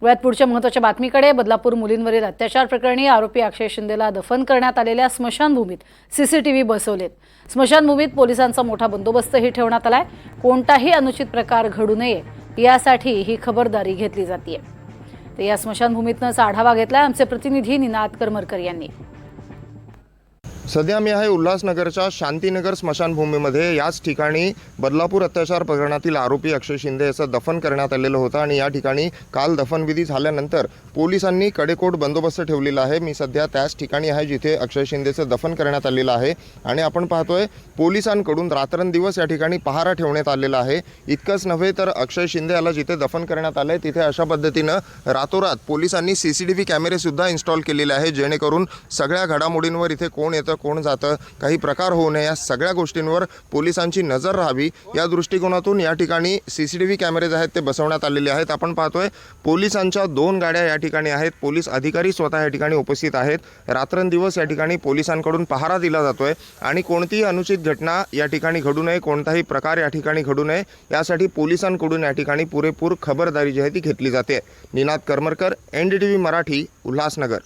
वळूयात पुढच्या महत्त्वाच्या बातमीकडे। बदलापूर मुलींवरील अत्याचार प्रकरणी आरोपी अक्षय शिंदेला दफन करण्यात आलेल्या स्मशानभूमीत सीसीटीव्ही बसवलेत। स्मशानभूमीत पोलिसांचा मोठा बंदोबस्तही ठेवण्यात आलाय। कोणताही अनुचित प्रकार घडू नये यासाठी ही खबरदारी घेतली जाते। तर या स्मशानभूमीतनंच आढावा घेतलाय आमचे प्रतिनिधी निनाद करमरकर यांनी। सध्या मी आहे उल्हासनगरच्या शांतीनगर स्मशानभूमीमध्ये। याच ठिकाणी बदलापूर अत्याचार प्रकरणातील आरोपी अक्षय शिंदे याचं दफन करण्यात आलेलं होतं आणि या ठिकाणी काल दफनविधी झाल्यानंतर पोलिसांनी कडेकोट बंदोबस्त ठेवलेला आहे। मी सध्या त्याच ठिकाणी आहे जिथे अक्षय शिंदेचं दफन करण्यात आलेलं आहे आणि आपण पाहतोय पोलिसांकडून रात्रंदिवस या ठिकाणी पहारा ठेवण्यात आलेला आहे। इतकंच नव्हे तर अक्षय शिंदे याला जिथे दफन करण्यात आलंय तिथे अशा पद्धतीनं रातोरात पोलिसांनी सीसीटीव्ही कॅमेरे सुद्धा इन्स्टॉल केलेले आहे, जेणेकरून सगळ्या घडामोडींवर इथे कोण येतं कोण जातं काही प्रकार होऊ नये या सगळ्या गोष्टींवर पोलिसांची नजर राहावी या दृष्टिकोनातून या ठिकाणी सीसीटीव्ही कॅमेरेज आहेत ते बसवण्यात आलेले आहेत। आपण पाहतोय पोलिसांच्या 2 गाड्या या ठिकाणी आहेत। पोलीस अधिकारी स्वतः या ठिकाणी उपस्थित आहेत। रात्रंदिवस या ठिकाणी पोलिसांकडून पहारा दिला जातोय आणि कोणतीही अनुचित घटना या ठिकाणी घडू नये, कोणताही प्रकार या ठिकाणी घडू नये यासाठी पोलिसांकडून या ठिकाणी पुरेपूर खबरदारी जी आहे ती घेतली जाते। निनाद करमरकर, NDTV मराठी, उल्हासनगर।